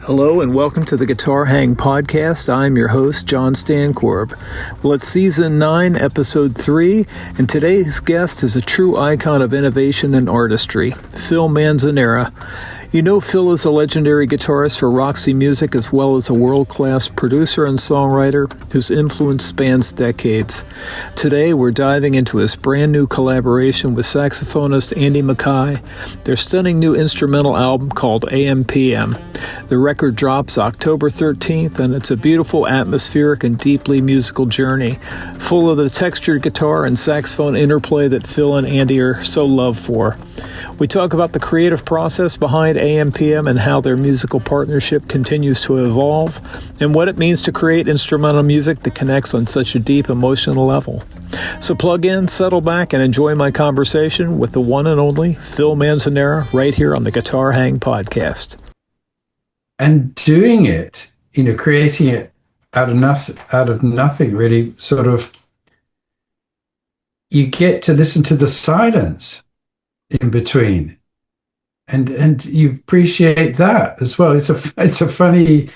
Hello and welcome to the Guitar Hang Podcast. I'm your host, Jon Stankorb. Well, it's Season 9, Episode 3, and today's guest is a true icon of innovation and artistry, Phil Manzanera. You know Phil is a legendary guitarist for Roxy Music as well as a world-class producer and songwriter whose influence spans decades. Today we're diving into his brand new collaboration with saxophonist Andy Mackay, their stunning new instrumental album called AMPM. The record drops October 13th and it's a beautiful, atmospheric, and deeply musical journey, full of the textured guitar and saxophone interplay that Phil and Andy are so loved for. We talk about the creative process behind AMPM and how their musical partnership continues to evolve, and what it means to create instrumental music that connects on such a deep emotional level. So plug in, settle back, and enjoy my conversation with the one and only Phil Manzanera right here on the Guitar Hang Podcast. And doing it, creating it out of nothing, really, sort of, you get to listen to the silence in between, and you appreciate that as well. It's a funny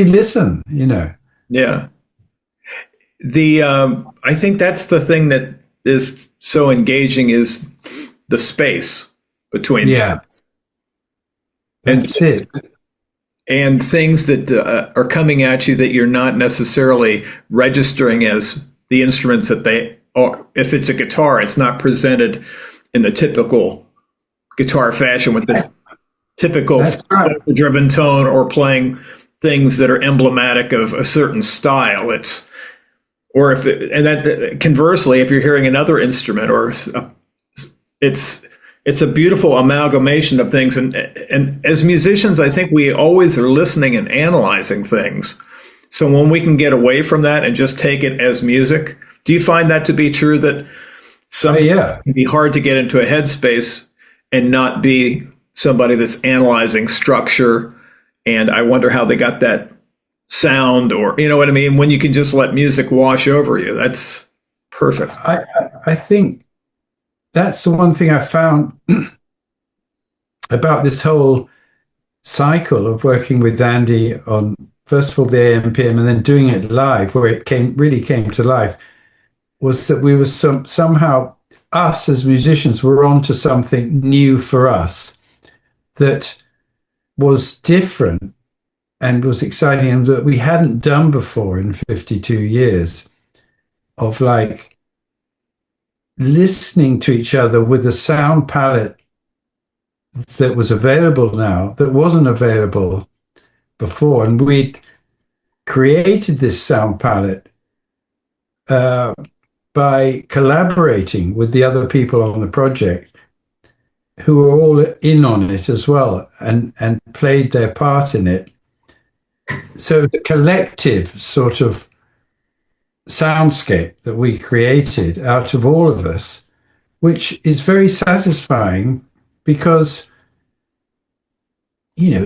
listen, Yeah. I think that's the thing that is so engaging is the space between things. That's it. And things that are coming at you that you're not necessarily registering as the instruments that they are. If it's a guitar, it's not presented in the typical guitar fashion with this typical driven tone or playing things that are emblematic of a certain style. Conversely, if you're hearing another instrument it's a beautiful amalgamation of things. And as musicians, I think we always are listening and analyzing things. So when we can get away from that and just take it as music, do you find that to be true that sometimes it can be hard to get into a headspace and not be somebody that's analyzing structure? And I wonder how they got that sound, or, you know what I mean? When you can just let music wash over you, that's perfect. I think that's the one thing I found about this whole cycle of working with Andy on, first of all, the AMPM and then doing it live, where it really came to life, was that we were somehow, us as musicians, were onto something new for us that was different and was exciting and that we hadn't done before in 52 years of listening to each other with a sound palette that was available now that wasn't available before. And we'd created this sound palette by collaborating with the other people on the project who were all in on it as well and played their part in it. So the collective sort of soundscape that we created out of all of us, which is very satisfying because,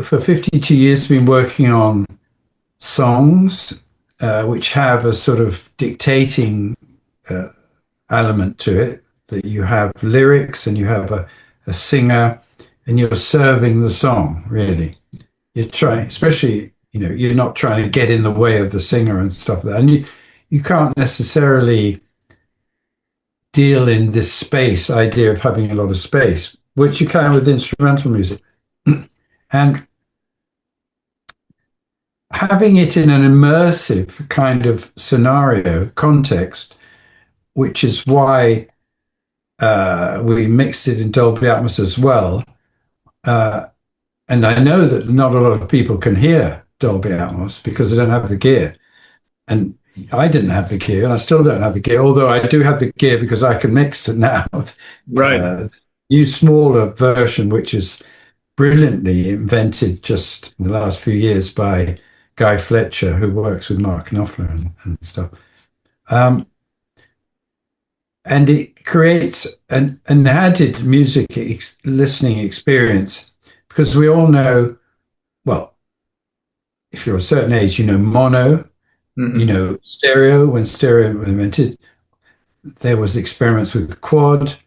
for 52 years we've been working on songs which have a sort of dictating element to it, that you have lyrics and you have a singer and you're serving the song, really. You're trying, especially, you're not trying to get in the way of the singer and stuff like that. And you can't necessarily deal in this space idea of having a lot of space, which you can with instrumental music. And having it in an immersive kind of scenario context, which is why we mixed it in Dolby Atmos as well. And I know that not a lot of people can hear Dolby Atmos because they don't have the gear. And I didn't have the gear, and I still don't have the gear, although I do have the gear because I can mix it now. Right. New smaller version, which is brilliantly invented just in the last few years by Guy Fletcher, who works with Mark Knopfler and stuff. And it creates an added music listening experience, because we all know, well, if you're a certain age, mono, stereo. When stereo was invented, there was experiments with quad.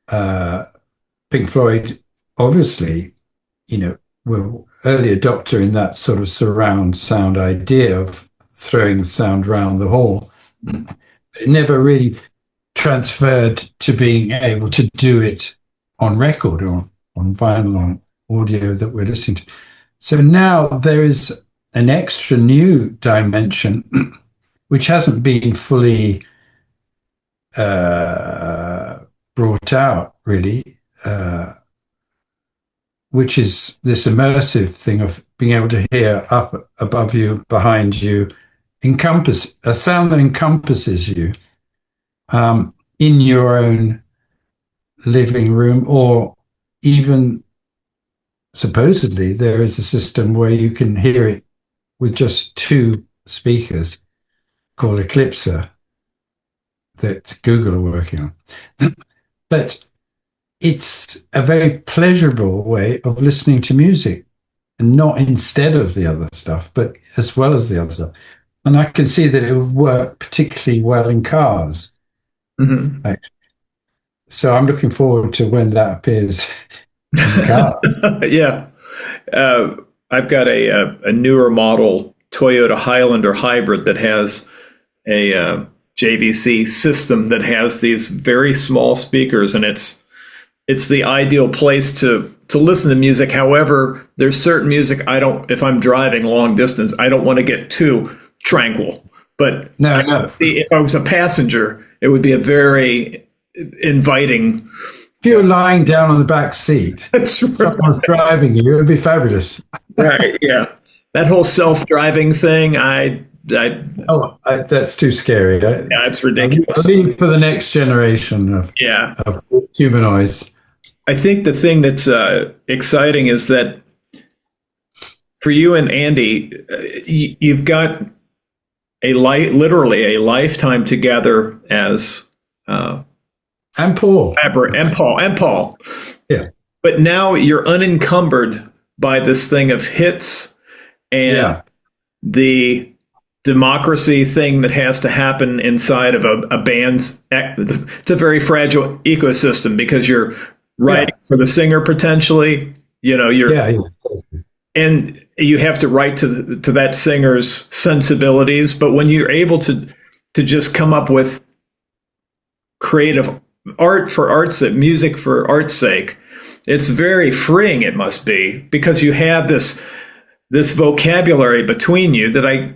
Pink Floyd, obviously, were early adopter in that sort of surround sound idea of throwing the sound around the hall. It never really transferred to being able to do it on record or on vinyl, on audio that we're listening to. So now there is an extra new dimension which hasn't been fully brought out, really, which is this immersive thing of being able to hear up above you, behind you, encompass a sound that encompasses you in your own living room, or even supposedly there is a system where you can hear it with just two speakers called Eclipser that Google are working on. But it's a very pleasurable way of listening to music, and not instead of the other stuff, but as well as the other stuff. And I can see that it would work particularly well in cars. Mm-hmm. Actually. So I'm looking forward to when that appears in the car. Yeah. I've got a newer model Toyota Highlander hybrid that has a JVC system that has these very small speakers, and it's the ideal place to listen to music. However, there's certain music if I'm driving long distance, I don't want to get too tranquil. But no. If I was a passenger, it would be a very inviting. If you're lying down on the back seat, that's right. Someone's driving you, it would be fabulous. Right, yeah. That whole self-driving thing, that's too scary. Yeah, it's ridiculous. I'll leave for the next generation of humanoids. I think the thing that's exciting is that for you and Andy, you've got literally a lifetime together as and Paul. And Paul. Yeah. But now you're unencumbered by this thing of hits and the democracy thing that has to happen inside of a band's. It's a very fragile ecosystem because you're writing for the singer potentially. And you have to write to that singer's sensibilities. But when you're able to just come up with creative art for art's sake, music for art's sake, it's very freeing. It must be, because you have this vocabulary between you that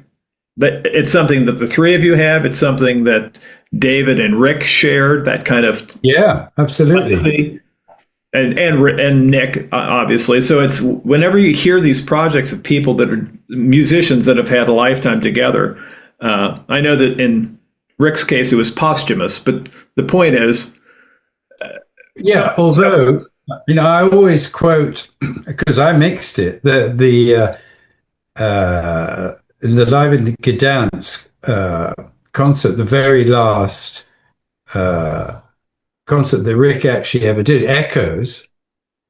it's something that the three of you have. It's something that David and Rick shared. That kind of absolutely. Empathy. And Nick, obviously. So it's whenever you hear these projects of people that are musicians that have had a lifetime together. I know that in Rick's case it was posthumous, but the point is, although I always quote, because I mixed it, the Live in Gdansk concert, the very last concert that Rick actually ever did, Echoes.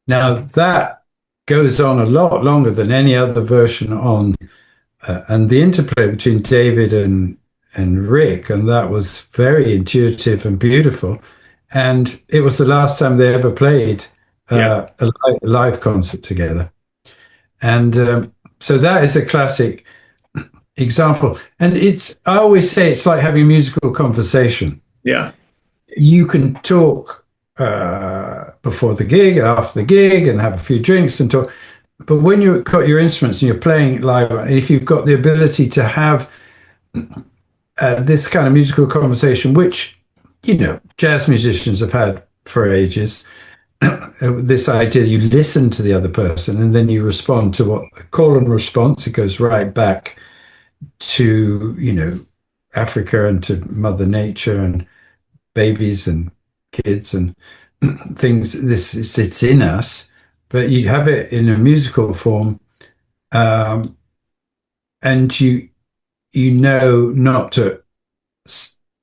Now that goes on a lot longer than any other version on, and the interplay between David and Rick, and that was very intuitive and beautiful. And it was the last time they ever played a live concert together. And so that is a classic example. And I always say it's like having a musical conversation. Yeah. You can talk before the gig, after the gig, and have a few drinks and talk. But when you've got your instruments and you're playing live, if you've got the ability to have this kind of musical conversation, which, jazz musicians have had for ages, this idea you listen to the other person and then you respond to what call and response. It goes right back to, Africa and to Mother Nature and babies and kids and things. It's in us, but you have it in a musical form, and you not to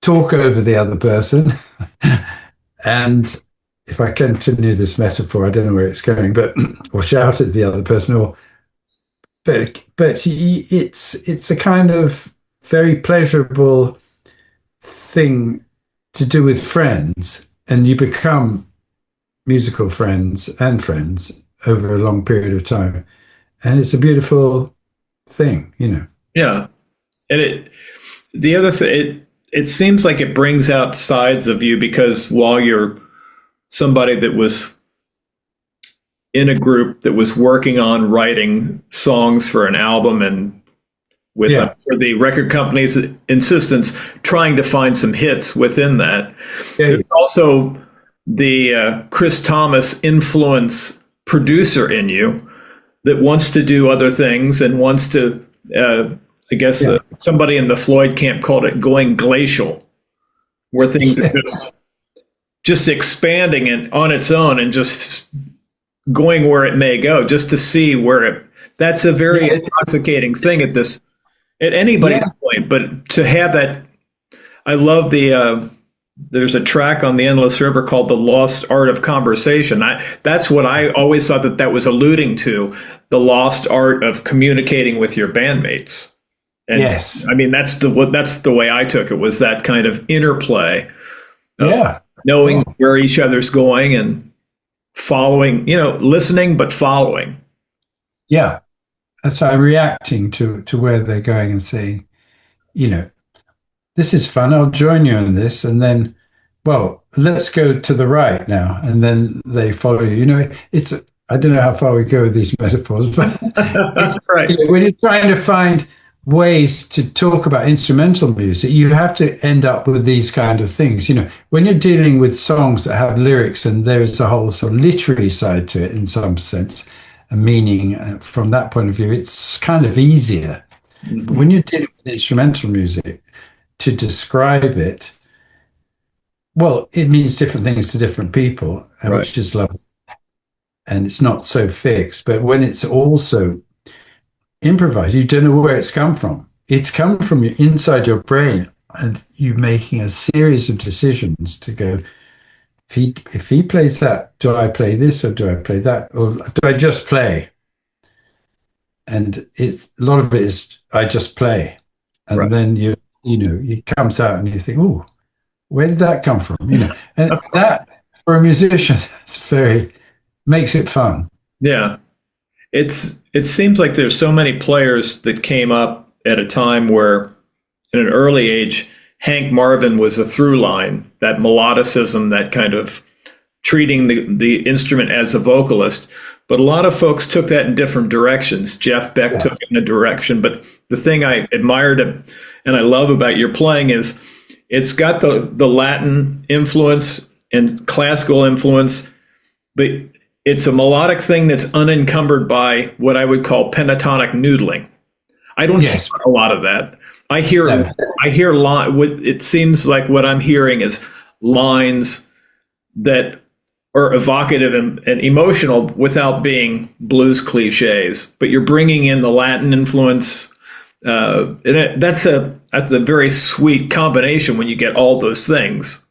talk over the other person. And if I continue this metaphor, I don't know where it's going, but or shout at the other person, but it's a kind of very pleasurable thing to do with friends, and you become musical friends and friends over a long period of time. and it's a beautiful thing, you know. Yeah. And the other thing, it seems like it brings out sides of you, because while you're somebody that was in a group that was working on writing songs for an album, and with Yeah. for the record company's insistence, trying to find some hits within that. Yeah. There's also the Chris Thomas influence producer in you that wants to do other things and wants to, I guess, Yeah. somebody in the Floyd camp called it going glacial, where things are just expanding and on its own and just going where it may go, just to see where it. That's a very intoxicating thing at anybody's point, but to have that. I love there's a track on the Endless River called The Lost Art of Conversation. That's what I always thought that was alluding to, the lost art of communicating with your bandmates. And Yes. I mean, that's the way I took it, was that kind of interplay of knowing where each other's going and following, listening, but following. Yeah. So I'm reacting to where they're going and saying, this is fun. I'll join you in this. And then, well, let's go to the right now. And then they follow you. I don't know how far we go with these metaphors, but Right. When you're trying to find ways to talk about instrumental music, you have to end up with these kind of things. When you're dealing with songs that have lyrics and there's a whole sort of literary side to it in some sense, a meaning from that point of view, it's kind of easier. Mm-hmm. But when you're dealing with instrumental music, to describe it, well, it means different things to different people, and right. Which is lovely. And it's not so fixed. But when it's also improvised, you don't know where it's come from. It's come from inside your brain, and you making a series of decisions to go, if he plays that, do I play this or do I play that? Or do I just play? And a lot of it is I just play. And right. Then it comes out and you think, oh, where did that come from? And that for a musician, makes it fun. Yeah. It seems like there's so many players that came up at a time where, in an early age, Hank Marvin was a through line, that melodicism, that kind of treating the instrument as a vocalist. But a lot of folks took that in different directions. Jeff Beck took it in a direction. But the thing I admired and I love about your playing is it's got the Latin influence and classical influence, but it's a melodic thing that's unencumbered by what I would call pentatonic noodling. I don't hear a lot of that. I hear it seems like what I'm hearing is lines that are evocative and emotional without being blues cliches, but you're bringing in the Latin influence. That's a very sweet combination when you get all those things.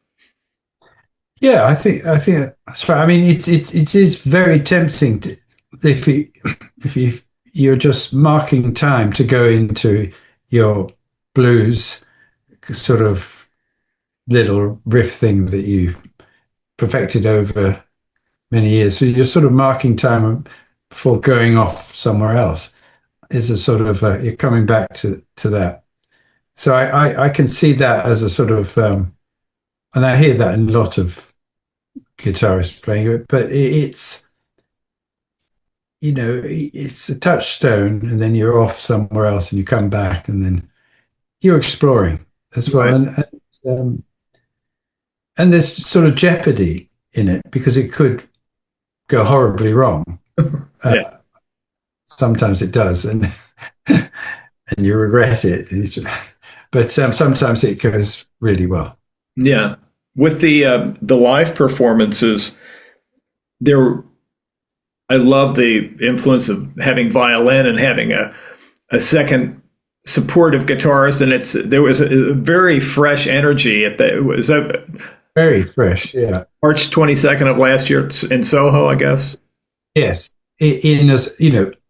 Yeah, I think that's right. I mean, it is very tempting to, if you're just marking time to go into your blues sort of little riff thing that you've perfected over many years. So you're sort of marking time before going off somewhere else. Is a sort of you're coming back to that. So I can see that as a sort of, and I hear that in a lot of guitarists playing it, but it's a touchstone, and then you're off somewhere else, and you come back, and then you're exploring as well. Right. And there's sort of jeopardy in it because it could go horribly wrong. Sometimes it does, and you regret it. But sometimes it goes really well. Yeah, with the live performances, I love the influence of having violin and having a second supportive guitarist, and there was a very fresh energy at that. Very fresh, yeah. March 22nd of last year in Soho, I guess. Yes, in a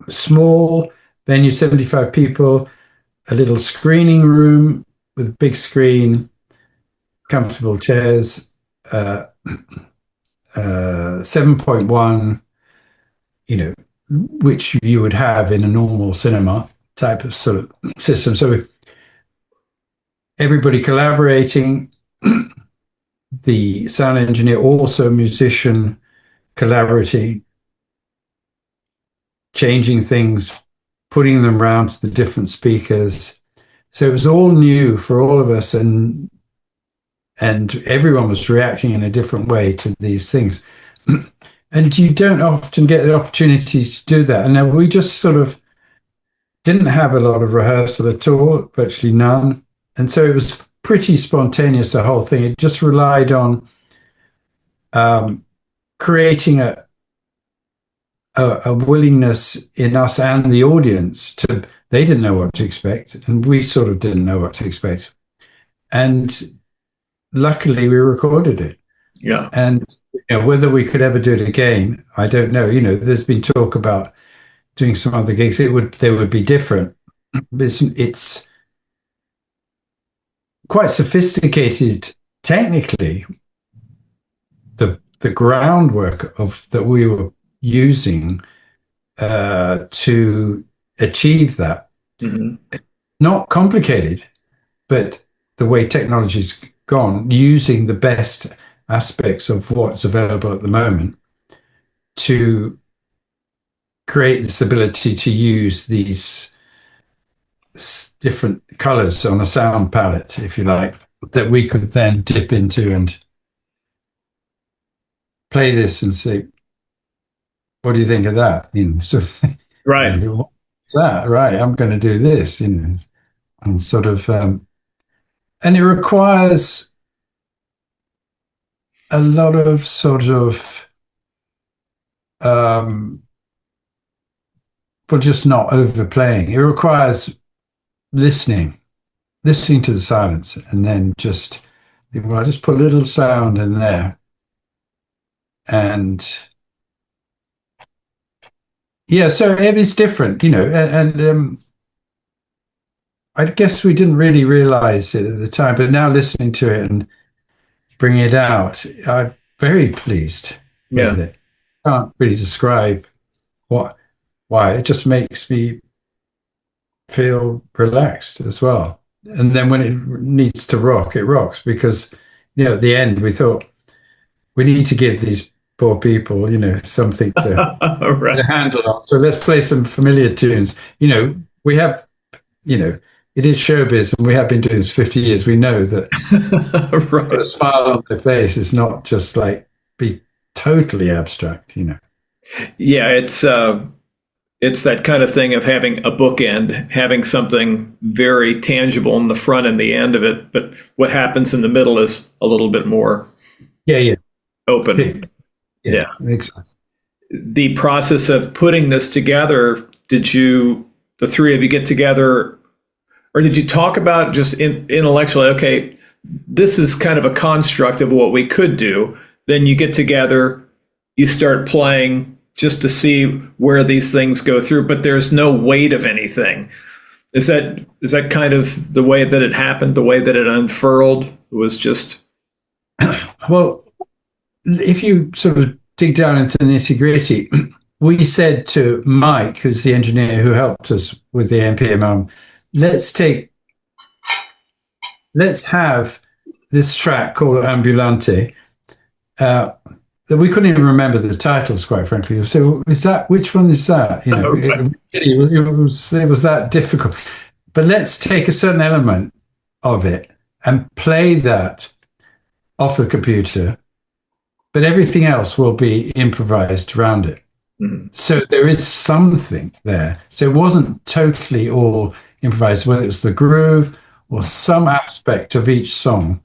small venue, 75 people, a little screening room with a big screen, comfortable chairs, 7.1, which you would have in a normal cinema type of sort of system. So everybody collaborating, the sound engineer, also musician, collaborating, changing things, putting them around to the different speakers. So it was all new for all of us, and everyone was reacting in a different way to these things. And you don't often get the opportunity to do that. And we just sort of didn't have a lot of rehearsal at all, virtually none. And so it was pretty spontaneous, the whole thing. It just relied on creating a willingness in us and the audience to, they didn't know what to expect, and we sort of didn't know what to expect. And luckily we recorded it. Yeah. And whether we could ever do it again, I don't know. There's been talk about doing some other gigs. They would be different. It's quite sophisticated technically. The groundwork that we were using to achieve that, not complicated, but the way technology's gone, using the best aspects of what's available at the moment to create this ability to use these different colors on a sound palette, if you like, that we could then dip into and play this and say, what do you think of that? Right. What's that? Right. I'm going to do this, and sort of, and it requires a lot of sort of, just not overplaying. It requires listening to the silence, and then just put a little sound in there. And yeah, so it is different, and I guess we didn't really realize it at the time, but now listening to it and bringing it out, I'm very pleased with it. Can't really describe why. It just makes me feel relaxed as well. And then when it needs to rock, it rocks, because at the end we thought we need to give these poor people something to, right. to handle on. So let's play some familiar tunes. We have, it is showbiz, and we have been doing this 50 years. We know that right. put a smile on their face is not just like be totally abstract, Yeah, it's that kind of thing of having a bookend, having something very tangible in the front and the end of it, but what happens in the middle is a little bit more open. Yeah, exactly. The process of putting this together, did the three of you get together, or did you talk about just intellectually, okay, this is kind of a construct of what we could do, then you get together, you start playing just to see where these things go through, but there's no weight of anything. Is that kind of the way that it happened, the way that it unfurled? It was just... Well, if you sort of dig down into the nitty-gritty, we said to Mike, who's the engineer who helped us with the NPM, let's have this track called Ambulante, that we couldn't even remember the titles, quite frankly. So which one is that? It was that difficult. But let's take a certain element of it and play that off the computer, but everything else will be improvised around it. Mm-hmm. So there is something there. So it wasn't totally all improvised, whether it was the groove or some aspect of each song,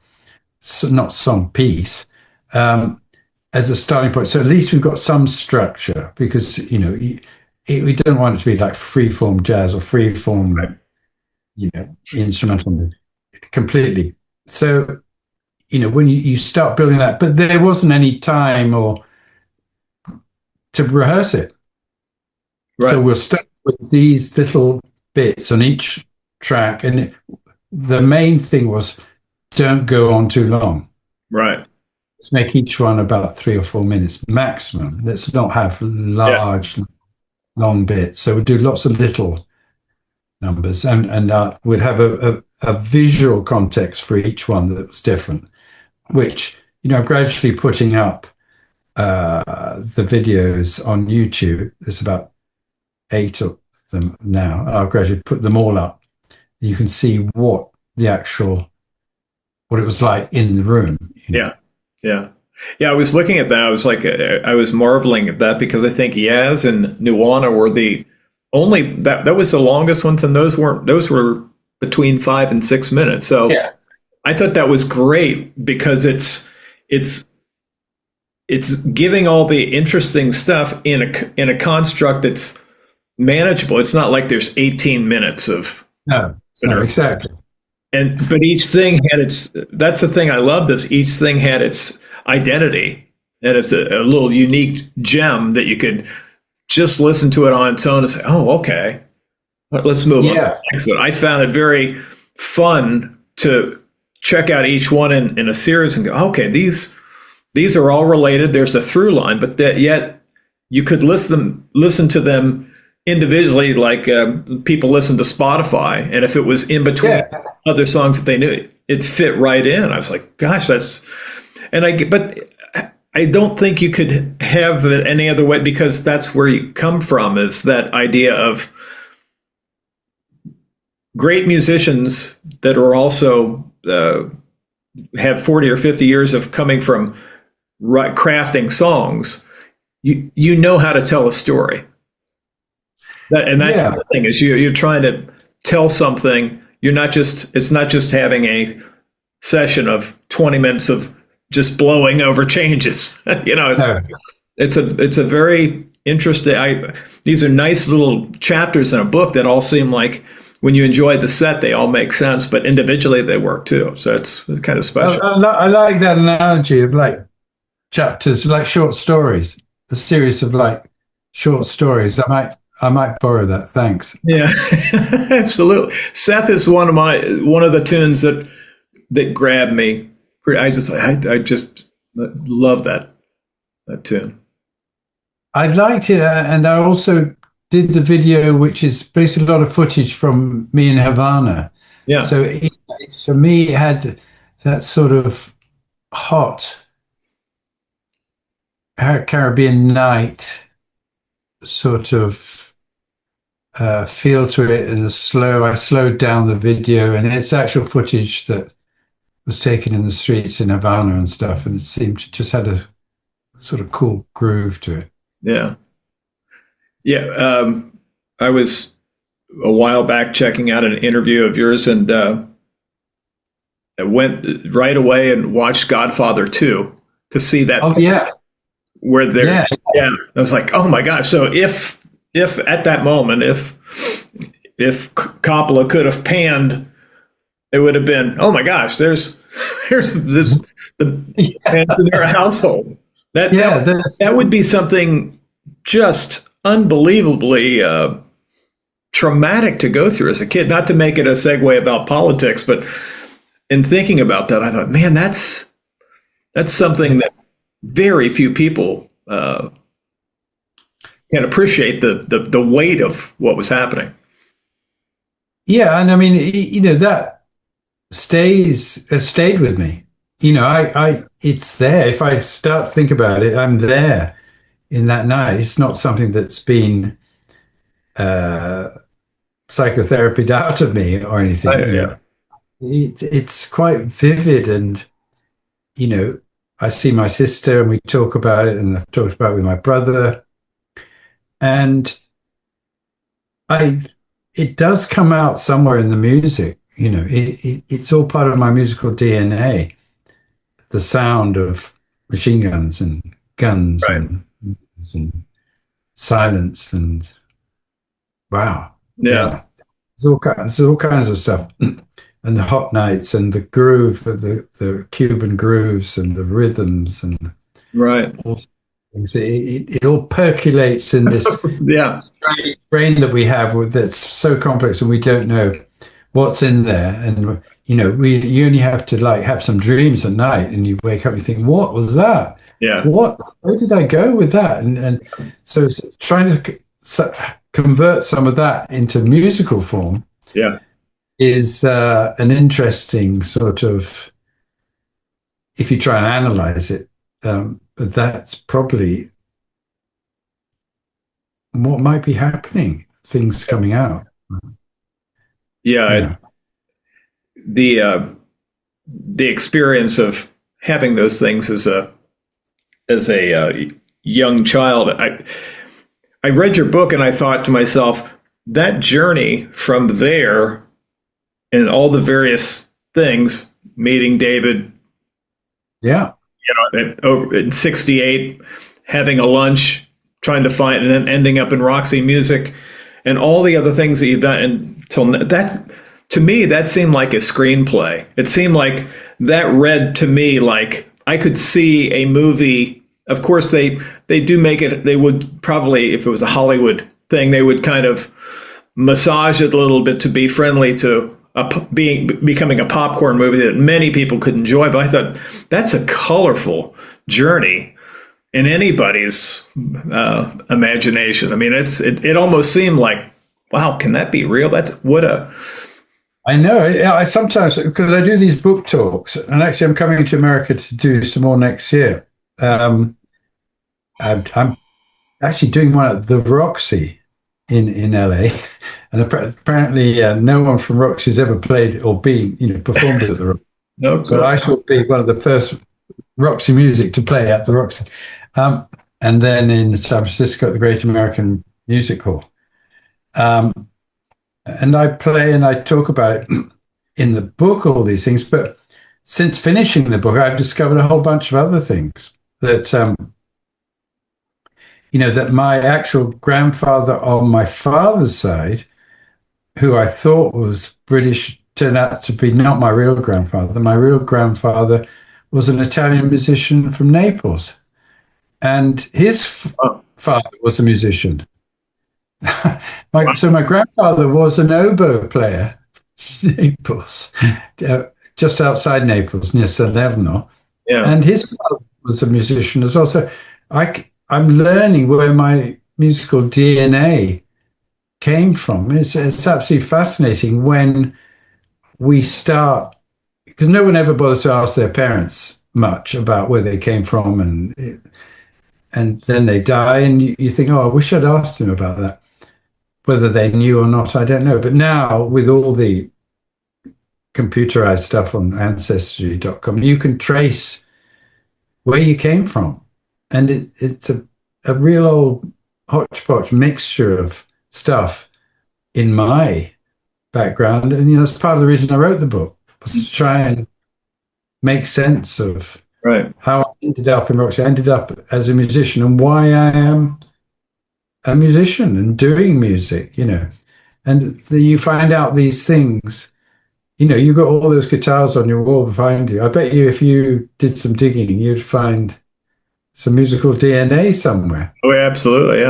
so not song piece, as a starting point. So at least we've got some structure, because, we don't want it to be like free-form jazz or free-form, instrumental completely. So, when you start building that, but there wasn't any time to rehearse it. Right. So we'll start with these little bits on each track. And the main thing was, don't go on too long. Right. Let's make each one about 3 or 4 minutes maximum. Let's not have large long bits. So we'd do lots of little numbers, and we'd have a visual context for each one that was different, which, gradually putting up the videos on YouTube. There's about 8 of them now. I'll gradually put them all up. You can see what it was like in the room. Yeah. I was looking at that. I was like, I was marveling at that, because I think Yaz and Nuana were the only that was the longest ones, and those were between 5 and 6 minutes. So yeah. I thought that was great, because it's giving all the interesting stuff in a construct that's manageable. It's not like there's 18 minutes of no, exactly. But each thing had that's the thing I loved, is each thing had its identity, and it's a little unique gem that you could just listen to it on its own and say, oh, okay, let's move on. Excellent. I found it very fun to check out each one in a series and go, okay, these are all related. There's a through line, but that yet you could listen to them individually, like people listen to Spotify, and if it was in between other songs that they knew, it fit right in. I was like, gosh, but I don't think you could have it any other way, because that's where you come from, is that idea of great musicians that are also have 40 or 50 years of coming from crafting songs. You know how to tell a story. That thing is, you're trying to tell something. It's not just having a session of 20 minutes of just blowing over changes. It's a very interesting. These are nice little chapters in a book that all seem like, when you enjoy the set, they all make sense, but individually they work too. So it's kind of special. I like that analogy of like chapters, like short stories, a series of like short stories. I might borrow that. Thanks. Yeah, absolutely. Seth is one of the tunes that grabbed me. I just love that tune. I liked it, and I also did the video, which is basically a lot of footage from me in Havana. Yeah. So for me, it had that sort of hot Caribbean night sort of feel to it, and I slowed down the video, and it's actual footage that was taken in the streets in Havana and stuff, and it seemed to just had a sort of cool groove to it. I was a while back checking out an interview of yours, and I went right away and watched Godfather 2 to see that. Oh yeah, where they're I was like, oh my gosh. So if at that moment, if Coppola could have panned, it would have been, oh my gosh, there's this the Manzanera household. That would be something just unbelievably traumatic to go through as a kid. Not to make it a segue about politics, but in thinking about that, I thought, man, that's something that very few people can appreciate, the weight of what was happening. Yeah, and I mean, that has stayed with me. It's there. If I start to think about it, I'm there in that night. It's not something that's been psychotherapied out of me or anything. It's quite vivid, and I see my sister and we talk about it, and I've talked about it with my brother, and it does come out somewhere in the music. It's all part of my musical DNA. The sound of machine guns and guns and silence and wow. Yeah. There's all kinds of stuff. And the hot nights and the groove of the Cuban grooves and the rhythms and all things. It all percolates in this brain that we have that's so complex, and we don't know what's in there. And you only have to have some dreams at night, and you wake up and you think, what was that? Where did I go with that? And so it's trying to convert some of that into musical form Yeah. is an interesting sort of, if you try and analyze it, that's probably what might be happening, things coming out. Yeah. The experience of having those things as a young child, I read your book and I thought to myself, that journey from there and all the various things, meeting David, Yeah. in '68, having a lunch, trying to find, and then ending up in Roxy Music, and all the other things that you've done until that. To me, that seemed like a screenplay. It seemed like that read to me like I could see a movie. Of course, they do make it. They would probably, if it was a Hollywood thing, they would kind of massage it a little bit to be friendly to becoming a popcorn movie that many people could enjoy. But I thought that's a colorful journey in anybody's imagination. I mean, it almost seemed like, wow, can that be real? That's what a. I know. I sometimes, because I do these book talks, and actually I'm coming to America to do some more next year. I'm actually doing one at the Roxy in LA, and apparently no one from Roxy's ever played or performed at the Roxy. No, so I shall be one of the first Roxy music to play at the Roxy, and then in San Francisco at the Great American Music Hall. And I play and I talk about in the book all these things, but since finishing the book, I've discovered a whole bunch of other things that, that my actual grandfather on my father's side, who I thought was British, turned out to be not my real grandfather. My real grandfather was an Italian musician from Naples, and his father was a musician. So my grandfather was an oboe player, Naples, just outside Naples, near Salerno. Yeah. And his father was a musician as well. So I'm learning where my musical DNA came from. It's absolutely fascinating when we start, because no one ever bothers to ask their parents much about where they came from, and then they die, and you think, oh, I wish I'd asked them about that. Whether they knew or not, I don't know. But now, with all the computerized stuff on Ancestry.com, you can trace where you came from. And it's a real old hodgepodge mixture of stuff in my background. And, that's part of the reason I wrote the book, was to try and make sense of how I ended up in Roxy. I ended up as a musician and why I am a musician and doing music, and you find out these things. You've got all those guitars on your wall behind you. I bet you if you did some digging, you'd find some musical DNA somewhere. Oh, absolutely,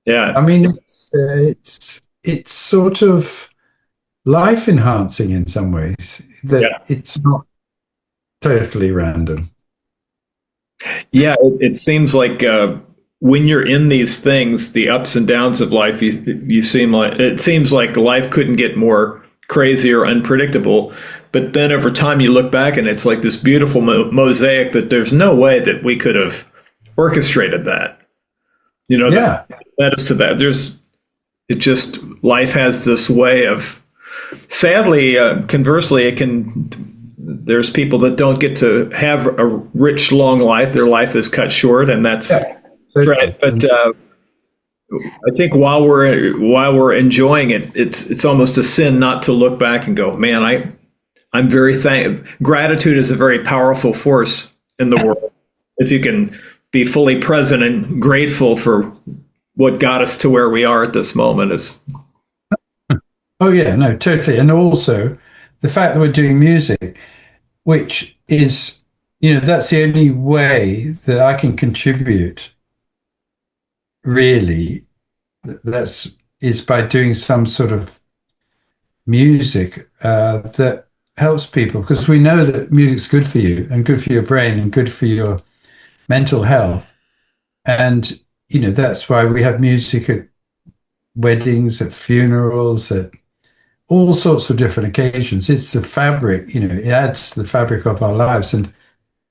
yeah. I mean, it's sort of life enhancing in some ways. That it's not totally random. Yeah, it seems like. When you're in these things, the ups and downs of life, it seems like life couldn't get more crazy or unpredictable. But then over time, you look back and it's like this beautiful mosaic that there's no way that we could have orchestrated that. That is to that. Life has this way of, sadly, conversely, there's people that don't get to have a rich, long life. Their life is cut short, and that's. Yeah. Right, but I think while we're enjoying it, it's almost a sin not to look back and go, man, I'm very gratitude is a very powerful force in the world. If you can be fully present and grateful for what got us to where we are at this moment is. Oh yeah, no, totally, and also the fact that we're doing music, which is, that's the only way that I can contribute. Really, is by doing some sort of music that helps people, because we know that music's good for you and good for your brain and good for your mental health, and that's why we have music at weddings, at funerals, at all sorts of different occasions. It's the fabric, it adds to the fabric of our lives. And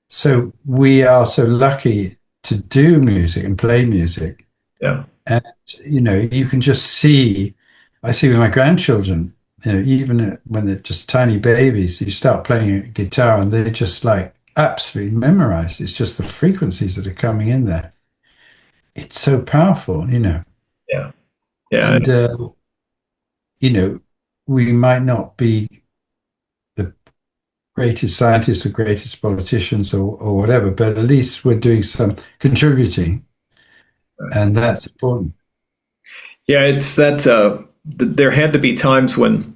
so we are so lucky to do music and play music. Yeah. And, you can just see, I see with my grandchildren, even when they're just tiny babies, you start playing a guitar and they're just like absolutely memorized. It's just the frequencies that are coming in there. It's so powerful, Yeah. Yeah. And, we might not be the greatest scientists or greatest politicians or whatever, but at least we're doing some contributing. And that's important. Yeah, it's that there had to be times when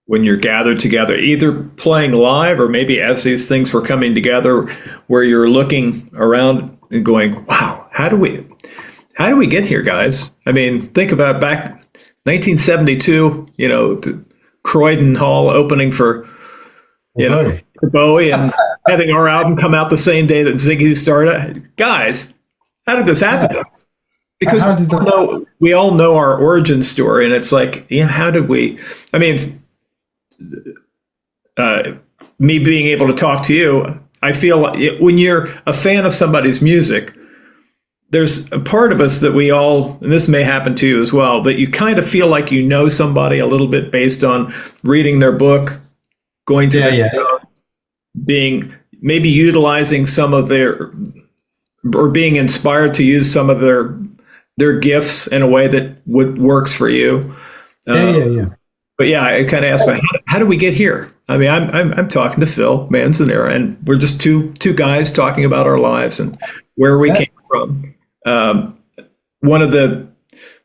you're gathered together, either playing live or maybe as these things were coming together, where you're looking around and going, wow, how do we get here, guys? I mean, think about back 1972, the Croydon Hall opening for, Bowie and having our album come out the same day that Ziggy started. Guys, how did this happen? Because we all know our origin story, and it's like, how did we? I mean, me being able to talk to you, I feel like when you're a fan of somebody's music, there's a part of us that we all, and this may happen to you as well, that you kind of feel like you know somebody a little bit based on reading their book, going to being maybe utilizing some of their, or being inspired to use some of their gifts in a way that works for you. But I kind of asked, how do we get here? I mean, I'm talking to Phil Manzanera, and we're just two guys talking about our lives and where we came from. One of the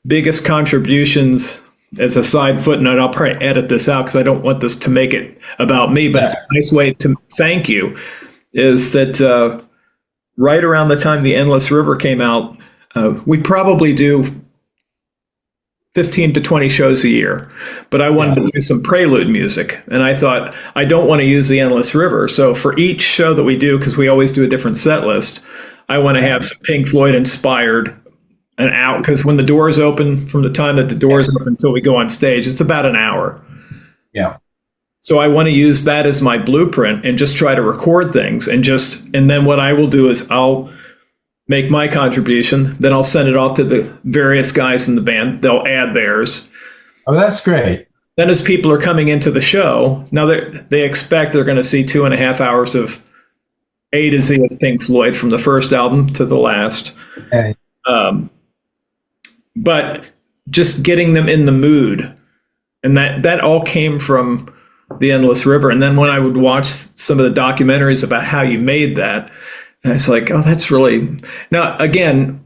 biggest contributions, as a side footnote, I'll probably edit this out because I don't want this to make it about me, but it's a nice way to thank you, is that right around the time The Endless River came out, we probably do 15 to 20 shows a year, but I wanted to do some prelude music. And I thought, I don't want to use The Endless River. So for each show that we do, because we always do a different set list, I want to have some Pink Floyd inspired and out, because when the doors open, from the time that the doors open until we go on stage, it's about an hour. Yeah. So I want to use that as my blueprint and just try to record things and then what I will do is I'll make my contribution, then I'll send it off to the various guys in the band. They'll add theirs. Oh, that's great. Then as people are coming into the show, now they expect they're going to see 2.5 hours of A to Z of Pink Floyd from the first album to the last. Okay. But just getting them in the mood. And that all came from The Endless River. And then when I would watch some of the documentaries about how you made that, and it's like, oh, that's really... Now, again,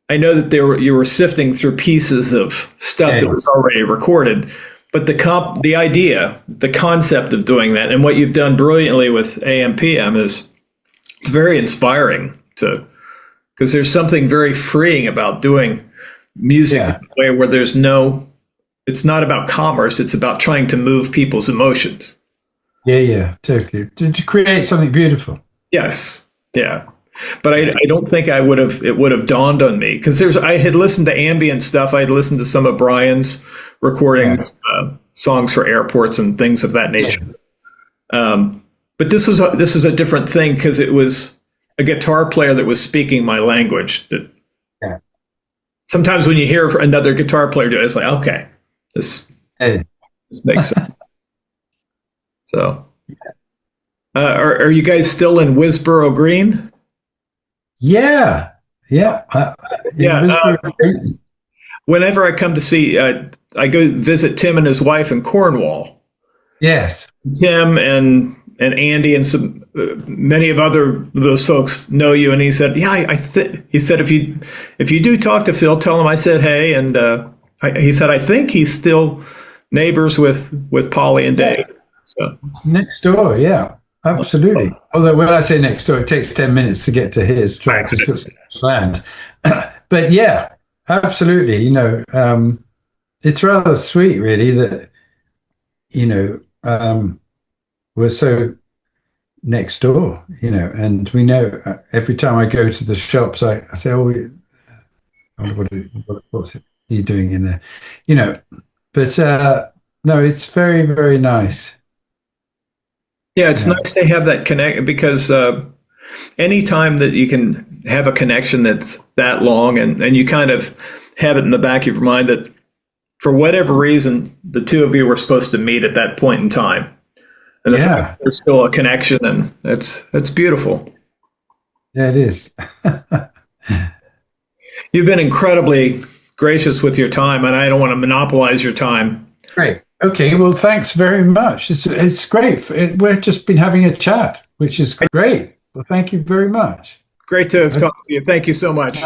I know that you were sifting through pieces of stuff that was already recorded, but the idea, the concept of doing that, and what you've done brilliantly with AM/PM it's very inspiring because there's something very freeing about doing music in a way where it's not about commerce, it's about trying to move people's emotions. Yeah, totally. To create something beautiful. Yes. Yeah. But I don't think it would have dawned on me, because I had listened to ambient stuff. I had listened to some of Brian's recordings, songs for airports and things of that nature. But this was a different thing, because it was a guitar player that was speaking my language. That sometimes when you hear another guitar player do it, it's like, okay, this makes sense. So. Are you guys still in Wisboro Green? Yeah. Whenever I come to see, I go visit Tim and his wife in Cornwall. Yes. Tim and Andy and some many of those folks know you, and he said, he said if you do talk to Phil, tell him I said hey, and he said I think he's still neighbors with Polly and Dave. So next door, yeah. Absolutely. Although when I say next door, it takes 10 minutes to get to his track because it's land. But yeah, absolutely. It's rather sweet, really, that, we're so next door, and we know every time I go to the shops, I say, what's it? you're doing in there, but no, it's very, very nice. Yeah, it's nice to have that connect, because anytime that you can have a connection that's that long, and you kind of have it in the back of your mind that for whatever reason, the two of you were supposed to meet at that point in time. And the fact there's still a connection, and that's beautiful. Yeah, it is. You've been incredibly gracious with your time, and I don't want to monopolize your time. Great. Okay. Well, thanks very much. It's great. We've just been having a chat, which is great. Well, thank you very much. Great to have talked to you. Thank you so much.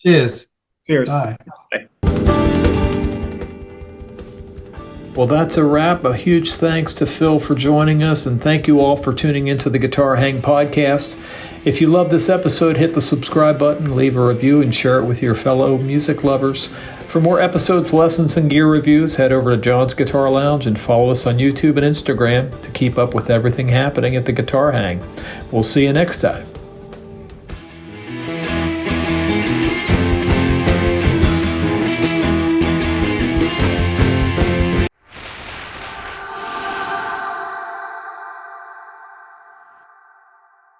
Cheers. Cheers. Bye. Bye. Well, that's a wrap. A huge thanks to Phil for joining us, and thank you all for tuning into the Guitar Hang podcast. If you love this episode, hit the subscribe button, leave a review, and share it with your fellow music lovers. For more episodes, lessons, and gear reviews, head over to John's Guitar Lounge and follow us on YouTube and Instagram to keep up with everything happening at the Guitar Hang. We'll see you next time.